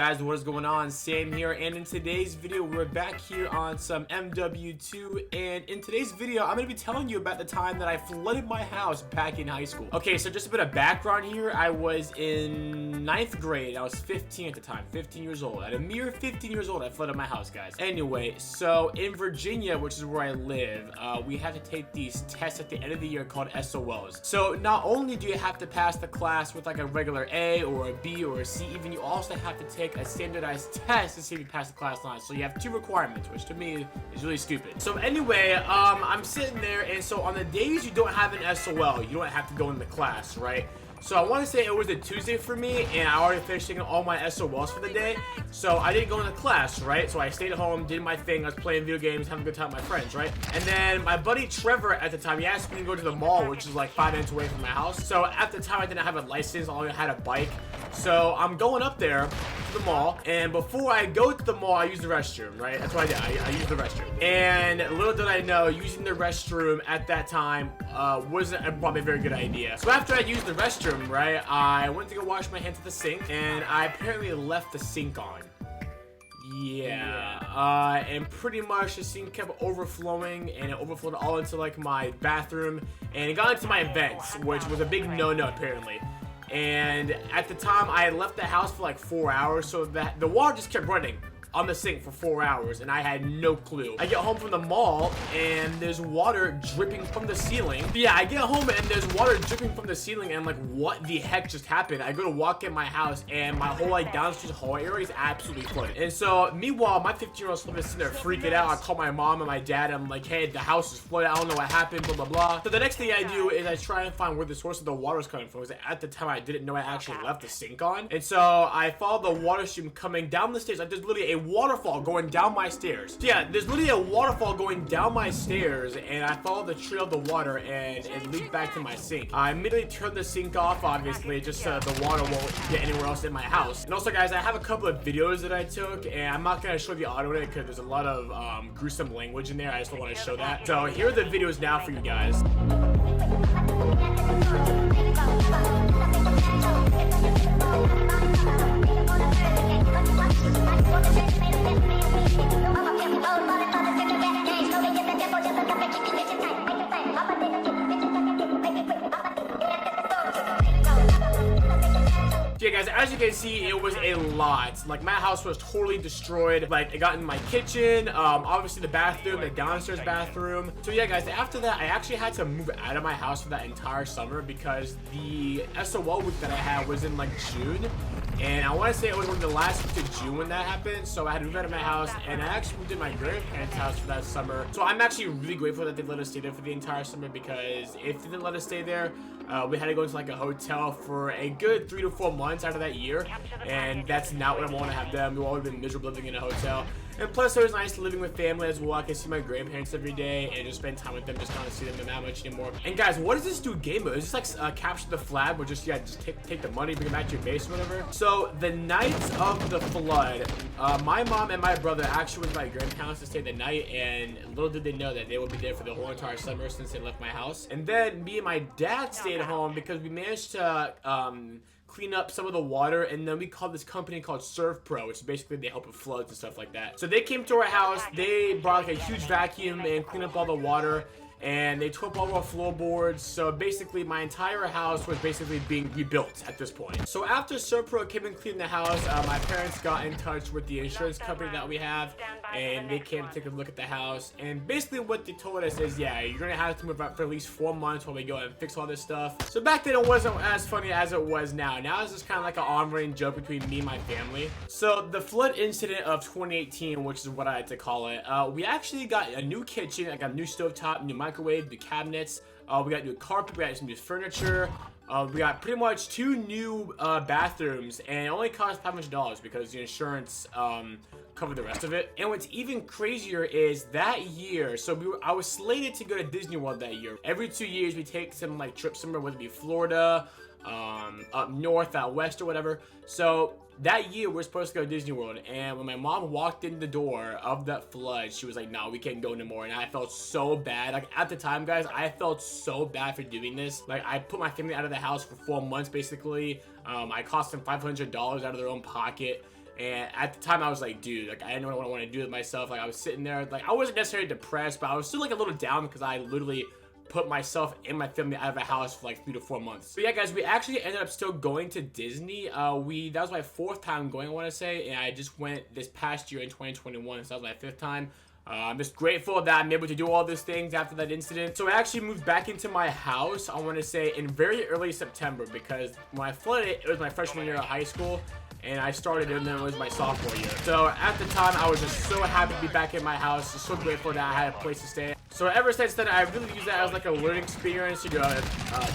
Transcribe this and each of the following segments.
guys, what is going on? Sam here, and in today's video we're back here on some MW2, and in today's video I'm going to be telling you about the time that I flooded my house back in high school. Okay, so just a bit of background here. I was in 9th grade. I was 15 at the time, 15 years old. At a mere 15 years old, I flooded my house, guys. Anyway, so in Virginia, which is where I live, we have to take these tests at the end of the year called SOLs. So not only do you have to pass the class with like a regular A or a B or a C, even you also have to take a standardized test to see if you pass the class line. So you have two requirements, which to me is really stupid. So anyway, I'm sitting there, and so on the days you don't have an SOL, you don't have to go in the class, right? So I want to say it was a Tuesday for me, and I already finished taking all my SOLs for the day. So I didn't go into class, right? So I stayed at home, did my thing. I was playing video games, having a good time with my friends, right? And then my buddy Trevor at the time, he asked me to go to the mall, which is like 5 minutes away from my house. So at the time, I didn't have a license. I only had a bike. So I'm going up there to the mall, and before I go to the mall, I use the restroom, right? That's what I did. I used the restroom. And little did I know, using the restroom at that time wasn't probably a very good idea. So after I used the restroom, right, I went to go wash my hands at the sink, and I apparently left the sink on. Yeah, and pretty much the sink kept overflowing, and it overflowed all into like my bathroom, and it got into my vents, which was a big no-no apparently. And at the time, I had left the house for like 4 hours, so that the water just kept running on the sink for 4 hours, and I had no clue. I get home from the mall, and there's water dripping from the ceiling. Yeah, I get home, and there's water dripping from the ceiling, and I'm like, what the heck just happened? I go to walk in my house, and my whole like downstairs hallway area is absolutely flooded. And so, meanwhile, my 15-year-old son is sitting there freaking out. I call my mom and my dad, and I'm like, hey, the house is flooded. I don't know what happened, blah, blah, blah. So the next thing I do is I try and find where the source of the water is coming from, because at the time, I didn't know I actually left the sink on. And so I follow the water stream coming down the stairs. Like, there's literally a waterfall going down my stairs. So yeah, there's literally a waterfall going down my stairs, and I follow the trail of the water, and it leads back to my sink. I immediately turn the sink off, obviously, just so the water won't get anywhere else in my house. And also, guys, I have a couple of videos that I took, and I'm not gonna show the audio in it because there's a lot of gruesome language in there. I just don't want to show that. So here are the videos now for you guys. Yeah, guys, as you can see, it was a lot. Like, my house was totally destroyed. Like, it got in my kitchen, obviously the bathroom, the downstairs bathroom. So yeah, guys, after that, I actually had to move out of my house for that entire summer because the SOL week that I had was in like June. And I want to say it was one of the last weeks of June when that happened. So I had to move out of my house, and I actually moved to my grandparents' house for that summer. So I'm actually really grateful that they let us stay there for the entire summer, because if they didn't let us stay there, we had to go into like a hotel for a good 3 to 4 months out of that year. And that's not what I want to have them. We've always been miserable living in a hotel. And plus, it was nice living with family as well. I can see my grandparents every day and just spend time with them, just not to see them that much anymore. And guys, what is this new game mode? Is this like capture the flag, or just, yeah, just take the money, bring it back to your base or whatever? So the night of the flood, my mom and my brother actually went to my grandparents to stay the night, and little did they know that they would be there for the whole entire summer since they left my house. And then me and my dad stayed home because we managed to clean up some of the water, and then we called this company called ServPro, which is basically they help with floods and stuff like that. So they came to our house, they brought like a huge vacuum and cleaned up all the water, and they tore up all our floorboards. So basically my entire house was basically being rebuilt at this point. So after ServPro came and cleaned the house, my parents got in touch with the insurance company that we have, and they came to take a look at the house. And basically what they told us is, yeah, you're gonna have to move out for at least 4 months while we go and fix all this stuff. So back then it wasn't as funny as it was now. Now it's just kind of like an arm-wringing joke between me and my family. So the flood incident of 2018, which is what I like to call it, we actually got a new kitchen, like a new stovetop, new microwave, new cabinets, we got new carpet, we got some new furniture, we got pretty much 2 new bathrooms, and it only cost $500 because the insurance covered the rest of it. And what's even crazier is that year, so I was slated to go to Disney World that year. Every 2 years we take some like trips somewhere, whether it be Florida, up north, out west, or whatever. So that year we're supposed to go to Disney World, and when my mom walked in the door of that flood, she was like, no, we can't go no more. And I felt so bad. Like, at the time, guys, I felt so bad for doing this. Like, I put my family out of the house for 4 months basically. I cost them $500 out of their own pocket. And at the time, I was like, dude, like, I didn't know what I wanted to do with myself. Like, I was sitting there, like, I wasn't necessarily depressed, but I was still, like, a little down because I literally put myself and my family out of a house for, like, 3 to 4 months. But yeah, guys, we actually ended up still going to Disney. That was my 4th time going, I want to say, and I just went this past year in 2021, so that was my 5th time. I'm just grateful that I'm able to do all these things after that incident. So I actually moved back into my house, I want to say, in very early September, because when I flooded it, it was my freshman year of high school, and I started it, and then it was my sophomore year. So at the time, I was just so happy to be back in my house, just so grateful that I had a place to stay. So ever since then, I've really used that as like a learning experience. You know,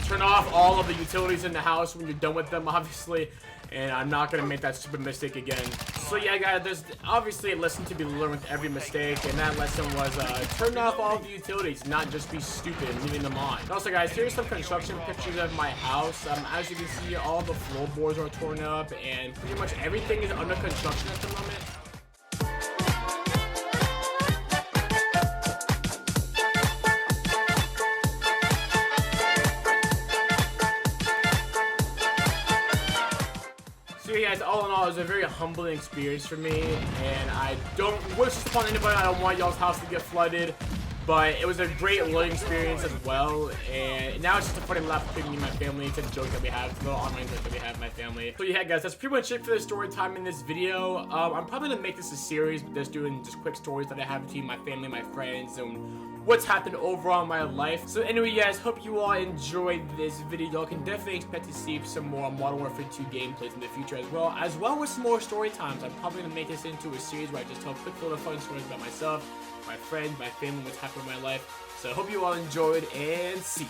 turn off all of the utilities in the house when you're done with them, obviously. And I'm not going to make that stupid mistake again. So yeah, guys, there's obviously a lesson to be learned with every mistake. And that lesson was turn off all of the utilities, not just be stupid and leaving them on. And also, guys, here's some construction pictures of my house. As you can see, all the floorboards are torn up. And pretty much everything is under construction at the moment. So yeah, guys, all in all, it was a very humbling experience for me, and I don't wish this upon anybody. I don't want y'all's house to get flooded, but it was a great learning experience as well, and now it's just a funny laugh between me and my family. It's a joke that we have, a little online joke that we have with my family. So yeah, guys, that's pretty much it for the story time in this video. I'm probably gonna make this a series, just doing just quick stories that I have between my family, my friends, and what's happened overall in my life. So anyway, guys, hope you all enjoyed this video. Y'all can definitely expect to see some more Modern Warfare 2 gameplays in the future as well as some more story times. I'm probably gonna make this into a series where I just tell quick little fun stories about myself, my friends, my family, what's happened in my life. So I hope you all enjoyed, and see ya.